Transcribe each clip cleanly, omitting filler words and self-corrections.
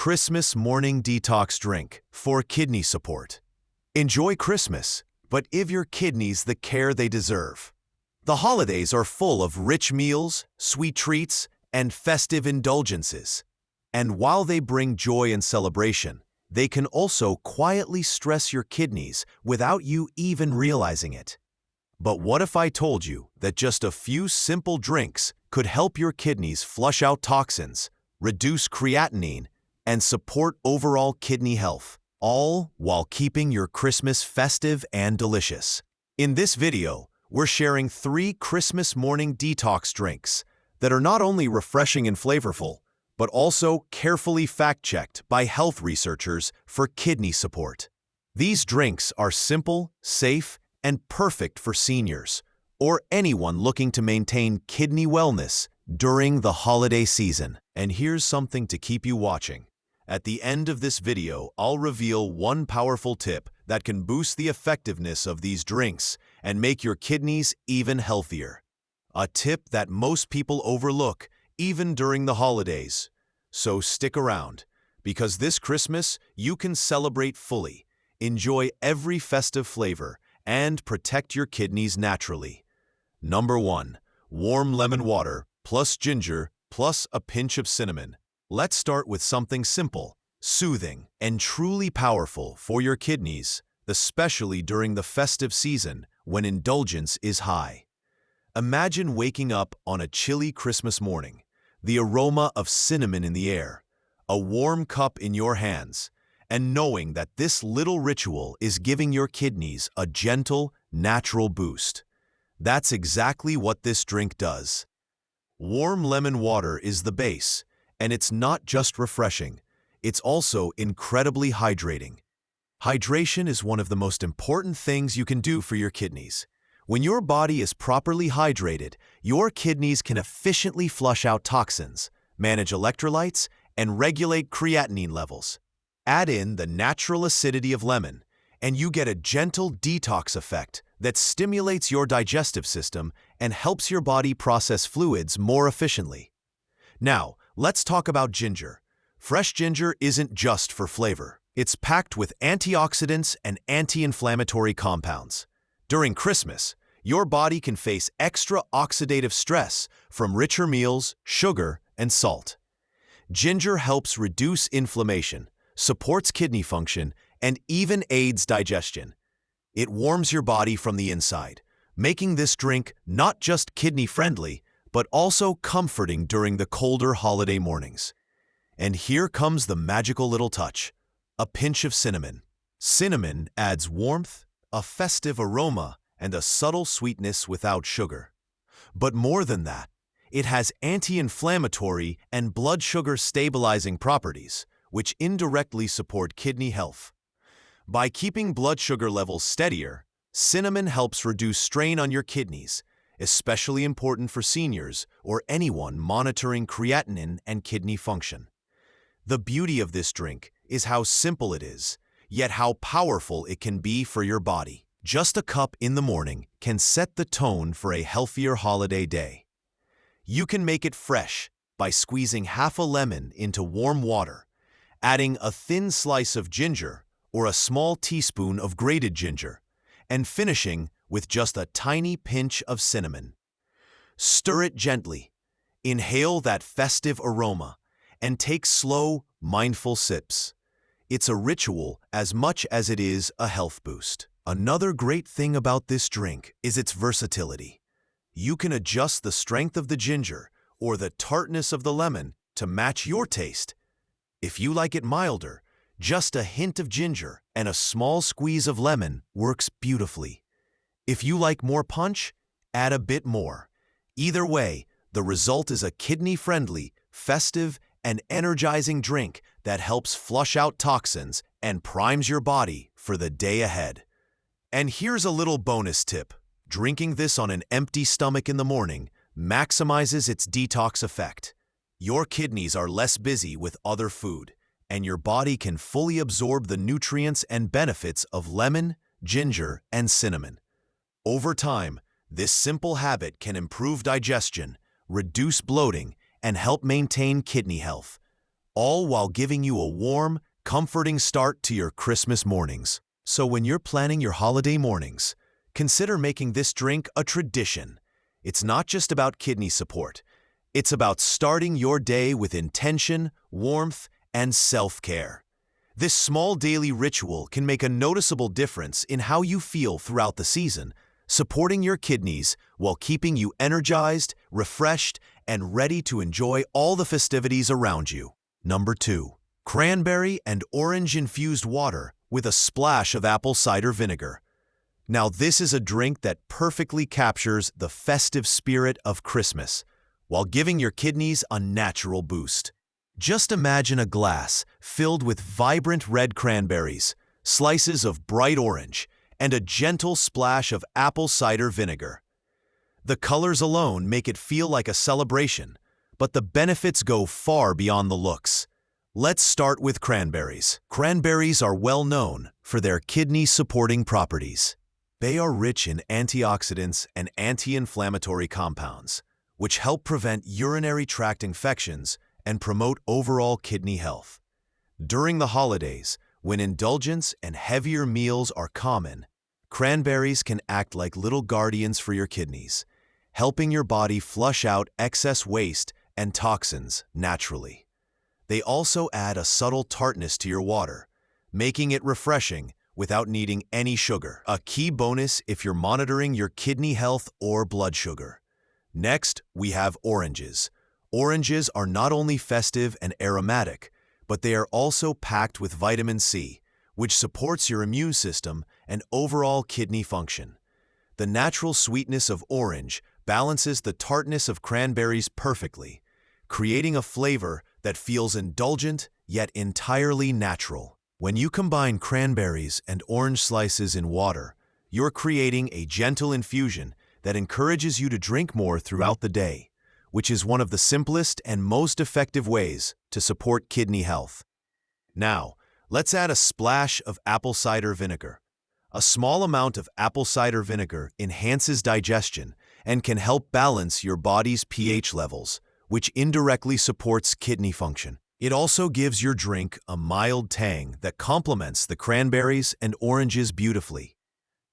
Christmas morning detox drink for kidney support. Enjoy Christmas, but give your kidneys the care they deserve. The holidays are full of rich meals, sweet treats, and festive indulgences. And while they bring joy and celebration, they can also quietly stress your kidneys without you even realizing it. But what if I told you that just a few simple drinks could help your kidneys flush out toxins, reduce creatinine, and support overall kidney health, all while keeping your Christmas festive and delicious? In this video, we're sharing 3 Christmas morning detox drinks that are not only refreshing and flavorful, but also carefully fact-checked by health researchers for kidney support. These drinks are simple, safe, and perfect for seniors or anyone looking to maintain kidney wellness during the holiday season. And here's something to keep you watching. At the end of this video, I'll reveal one powerful tip that can boost the effectiveness of these drinks and make your kidneys even healthier. A tip that most people overlook, even during the holidays. So stick around, because this Christmas you can celebrate fully, enjoy every festive flavor, and protect your kidneys naturally. Number 1. Warm lemon water plus ginger plus a pinch of cinnamon. Let's start with something simple, soothing, and truly powerful for your kidneys, especially during the festive season when indulgence is high. Imagine waking up on a chilly Christmas morning, the aroma of cinnamon in the air, a warm cup in your hands, and knowing that this little ritual is giving your kidneys a gentle, natural boost. That's exactly what this drink does. Warm lemon water is the base, and it's not just refreshing, it's also incredibly hydrating. Hydration is one of the most important things you can do for your kidneys. When your body is properly hydrated, your kidneys can efficiently flush out toxins, manage electrolytes, and regulate creatinine levels. Add in the natural acidity of lemon, and you get a gentle detox effect that stimulates your digestive system and helps your body process fluids more efficiently. Now, let's talk about ginger. Fresh ginger isn't just for flavor. It's packed with antioxidants and anti-inflammatory compounds. During Christmas, your body can face extra oxidative stress from richer meals, sugar, and salt. Ginger helps reduce inflammation, supports kidney function, and even aids digestion. It warms your body from the inside, making this drink not just kidney-friendly, but also comforting during the colder holiday mornings. And here comes the magical little touch, a pinch of cinnamon. Cinnamon adds warmth, a festive aroma, and a subtle sweetness without sugar. But more than that, it has anti-inflammatory and blood sugar stabilizing properties, which indirectly support kidney health. By keeping blood sugar levels steadier, cinnamon helps reduce strain on your kidneys, especially important for seniors or anyone monitoring creatinine and kidney function. The beauty of this drink is how simple it is, yet how powerful it can be for your body. Just a cup in the morning can set the tone for a healthier holiday day. You can make it fresh by squeezing half a lemon into warm water, adding a thin slice of ginger or a small teaspoon of grated ginger, and finishing with just a tiny pinch of cinnamon. Stir it gently, inhale that festive aroma, and take slow, mindful sips. It's a ritual as much as it is a health boost. Another great thing about this drink is its versatility. You can adjust the strength of the ginger or the tartness of the lemon to match your taste. If you like it milder, just a hint of ginger and a small squeeze of lemon works beautifully. If you like more punch, add a bit more. Either way, the result is a kidney-friendly, festive, and energizing drink that helps flush out toxins and primes your body for the day ahead. And here's a little bonus tip. Drinking this on an empty stomach in the morning maximizes its detox effect. Your kidneys are less busy with other food, and your body can fully absorb the nutrients and benefits of lemon, ginger, and cinnamon. Over time, this simple habit can improve digestion, reduce bloating, and help maintain kidney health, all while giving you a warm, comforting start to your Christmas mornings. So when you're planning your holiday mornings, consider making this drink a tradition. It's not just about kidney support. It's about starting your day with intention, warmth, and self-care. This small daily ritual can make a noticeable difference in how you feel throughout the season, supporting your kidneys while keeping you energized, refreshed, and ready to enjoy all the festivities around you. Number 2. Cranberry and orange infused water with a splash of apple cider vinegar. Now this is a drink that perfectly captures the festive spirit of Christmas, while giving your kidneys a natural boost. Just imagine a glass filled with vibrant red cranberries, slices of bright orange, and a gentle splash of apple cider vinegar. The colors alone make it feel like a celebration, but the benefits go far beyond the looks. Let's start with cranberries. Cranberries are well known for their kidney-supporting properties. They are rich in antioxidants and anti-inflammatory compounds, which help prevent urinary tract infections and promote overall kidney health. During the holidays, when indulgence and heavier meals are common, cranberries can act like little guardians for your kidneys, helping your body flush out excess waste and toxins naturally. They also add a subtle tartness to your water, making it refreshing without needing any sugar, a key bonus if you're monitoring your kidney health or blood sugar. Next, we have oranges. Oranges are not only festive and aromatic, but they are also packed with vitamin C, which supports your immune system and overall kidney function. The natural sweetness of orange balances the tartness of cranberries perfectly, creating a flavor that feels indulgent yet entirely natural. When you combine cranberries and orange slices in water, you're creating a gentle infusion that encourages you to drink more throughout the day, which is one of the simplest and most effective ways to support kidney health. Now, let's add a splash of apple cider vinegar. A small amount of apple cider vinegar enhances digestion and can help balance your body's pH levels, which indirectly supports kidney function. It also gives your drink a mild tang that complements the cranberries and oranges beautifully.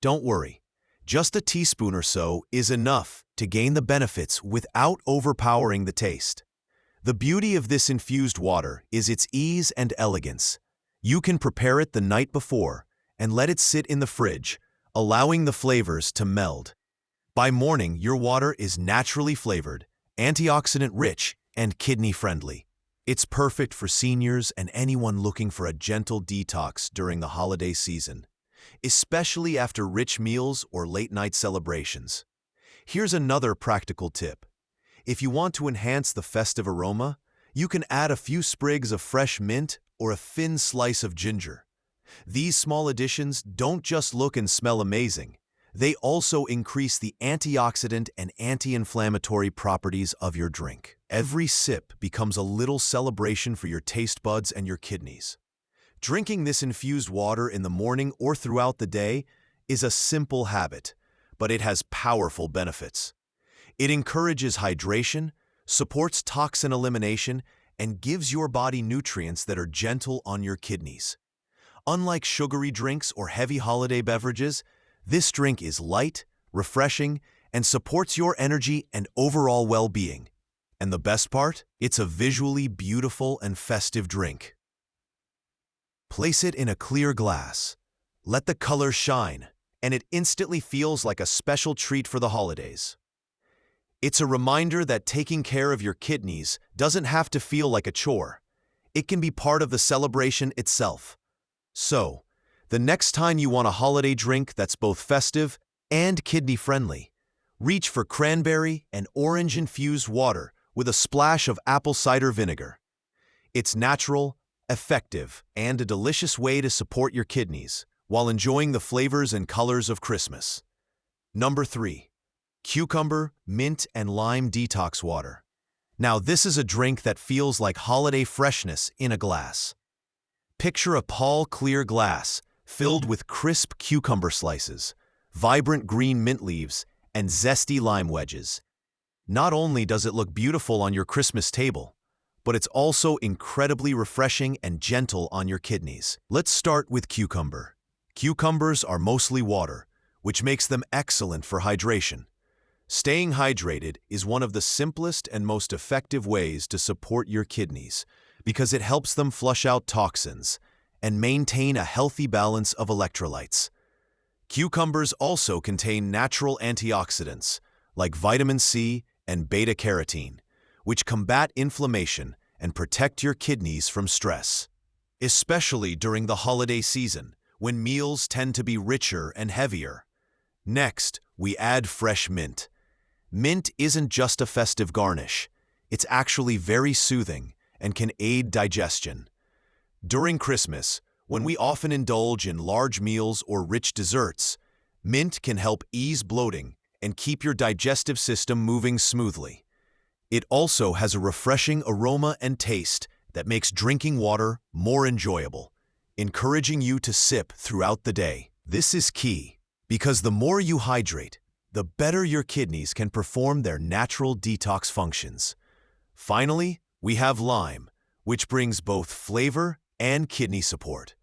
Don't worry. Just a teaspoon or so is enough to gain the benefits without overpowering the taste. The beauty of this infused water is its ease and elegance. You can prepare it the night before and let it sit in the fridge, allowing the flavors to meld. By morning, your water is naturally flavored, antioxidant-rich, and kidney-friendly. It's perfect for seniors and anyone looking for a gentle detox during the holiday season, especially after rich meals or late-night celebrations. Here's another practical tip. If you want to enhance the festive aroma, you can add a few sprigs of fresh mint or a thin slice of ginger. These small additions don't just look and smell amazing. They also increase the antioxidant and anti-inflammatory properties of your drink. Every sip becomes a little celebration for your taste buds and your kidneys. Drinking this infused water in the morning or throughout the day is a simple habit, but it has powerful benefits. It encourages hydration, supports toxin elimination, and gives your body nutrients that are gentle on your kidneys. Unlike sugary drinks or heavy holiday beverages, this drink is light, refreshing, and supports your energy and overall well-being. And the best part? It's a visually beautiful and festive drink. Place it in a clear glass. Let the colors shine, and it instantly feels like a special treat for the holidays. It's a reminder that taking care of your kidneys doesn't have to feel like a chore. It can be part of the celebration itself. So, the next time you want a holiday drink that's both festive and kidney-friendly, reach for cranberry and orange-infused water with a splash of apple cider vinegar. It's natural, effective, and a delicious way to support your kidneys while enjoying the flavors and colors of Christmas. Number 3. Cucumber, mint, and lime detox water. Now this is a drink that feels like holiday freshness in a glass. Picture a pale clear glass filled with crisp cucumber slices, vibrant green mint leaves, and zesty lime wedges. Not only does it look beautiful on your Christmas table, but it's also incredibly refreshing and gentle on your kidneys. Let's start with cucumber. Cucumbers are mostly water, which makes them excellent for hydration. Staying hydrated is one of the simplest and most effective ways to support your kidneys because it helps them flush out toxins and maintain a healthy balance of electrolytes. Cucumbers also contain natural antioxidants like vitamin C and beta-carotene, which combat inflammation and protect your kidneys from stress. Especially during the holiday season, when meals tend to be richer and heavier. Next, we add fresh mint. Mint isn't just a festive garnish. It's actually very soothing and can aid digestion. During Christmas, when we often indulge in large meals or rich desserts, mint can help ease bloating and keep your digestive system moving smoothly. It also has a refreshing aroma and taste that makes drinking water more enjoyable, encouraging you to sip throughout the day. This is key, because the more you hydrate, the better your kidneys can perform their natural detox functions. Finally, we have lime, which brings both flavor and kidney support.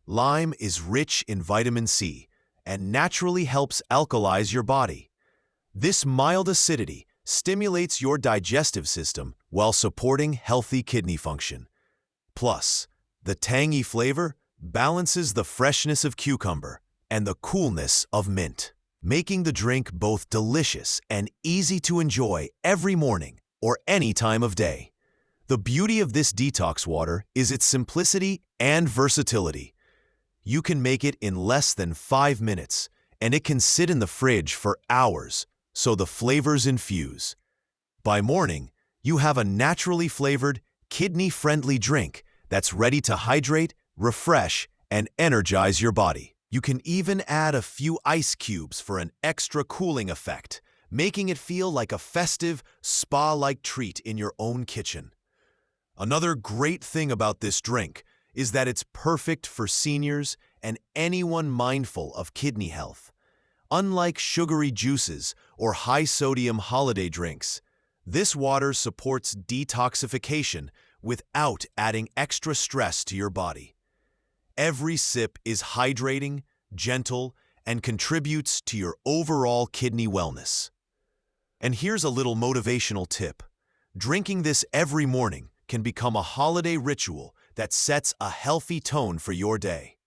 Lime is rich in vitamin C and naturally helps alkalize your body. This mild acidity stimulates your digestive system while supporting healthy kidney function. Plus, the tangy flavor balances the freshness of cucumber and the coolness of mint, making the drink both delicious and easy to enjoy every morning or any time of day. The beauty of this detox water is its simplicity and versatility. You can make it in less than 5 minutes, and it can sit in the fridge for hours, so the flavors infuse. By morning, you have a naturally flavored, kidney-friendly drink that's ready to hydrate, refresh, and energize your body. You can even add a few ice cubes for an extra cooling effect, making it feel like a festive, spa-like treat in your own kitchen. Another great thing about this drink is that it's perfect for seniors and anyone mindful of kidney health. Unlike sugary juices or high-sodium holiday drinks, this water supports detoxification without adding extra stress to your body. Every sip is hydrating, gentle, and contributes to your overall kidney wellness. And here's a little motivational tip. Drinking this every morning can become a holiday ritual that sets a healthy tone for your day.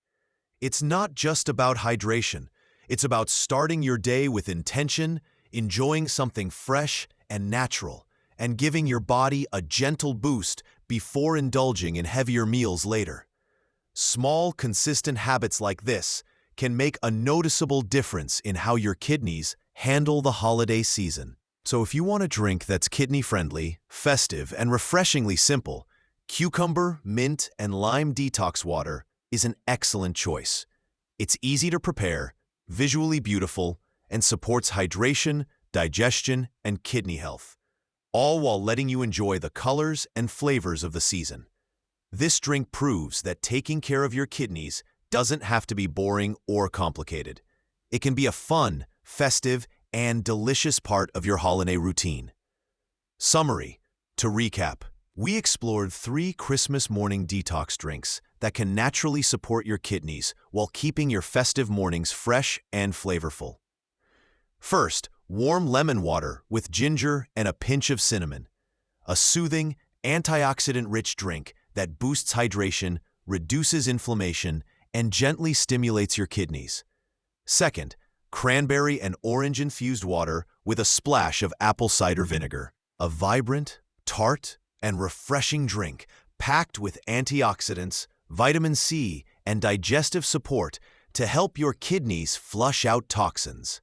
It's not just about hydration. It's about starting your day with intention, enjoying something fresh and natural, and giving your body a gentle boost before indulging in heavier meals later. Small, consistent habits like this can make a noticeable difference in how your kidneys handle the holiday season. So if you want a drink that's kidney-friendly, festive, and refreshingly simple, cucumber, mint, and lime detox water is an excellent choice. It's easy to prepare, visually beautiful, and supports hydration, digestion, and kidney health, all while letting you enjoy the colors and flavors of the season. This drink proves that taking care of your kidneys doesn't have to be boring or complicated. It can be a fun, festive, and delicious part of your holiday routine. Summary. To recap, we explored 3 Christmas morning detox drinks that can naturally support your kidneys while keeping your festive mornings fresh and flavorful. First, warm lemon water with ginger and a pinch of cinnamon. A soothing, antioxidant-rich drink that boosts hydration, reduces inflammation, and gently stimulates your kidneys. Second, cranberry and orange infused water with a splash of apple cider vinegar. A vibrant, tart, and refreshing drink packed with antioxidants, vitamin C, and digestive support to help your kidneys flush out toxins.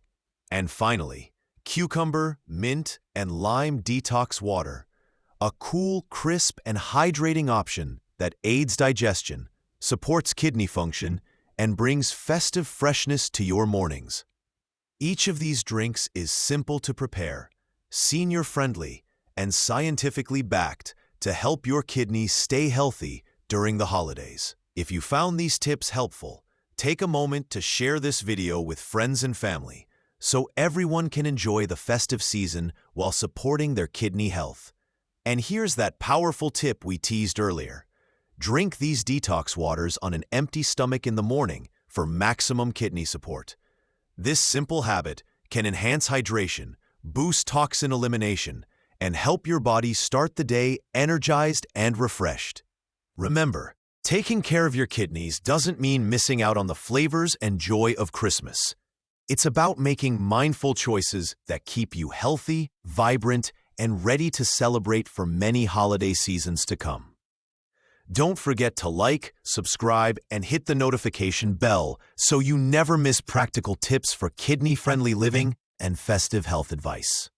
And finally, cucumber, mint, and lime detox water. A cool, crisp, and hydrating option that aids digestion, supports kidney function, and brings festive freshness to your mornings. Each of these drinks is simple to prepare, senior-friendly, and scientifically backed to help your kidneys stay healthy during the holidays. If you found these tips helpful, take a moment to share this video with friends and family so everyone can enjoy the festive season while supporting their kidney health. And here's that powerful tip we teased earlier. Drink these detox waters on an empty stomach in the morning for maximum kidney support. This simple habit can enhance hydration, boost toxin elimination, and help your body start the day energized and refreshed. Remember, taking care of your kidneys doesn't mean missing out on the flavors and joy of Christmas. It's about making mindful choices that keep you healthy, vibrant, and ready to celebrate for many holiday seasons to come. Don't forget to like, subscribe, and hit the notification bell so you never miss practical tips for kidney-friendly living and festive health advice.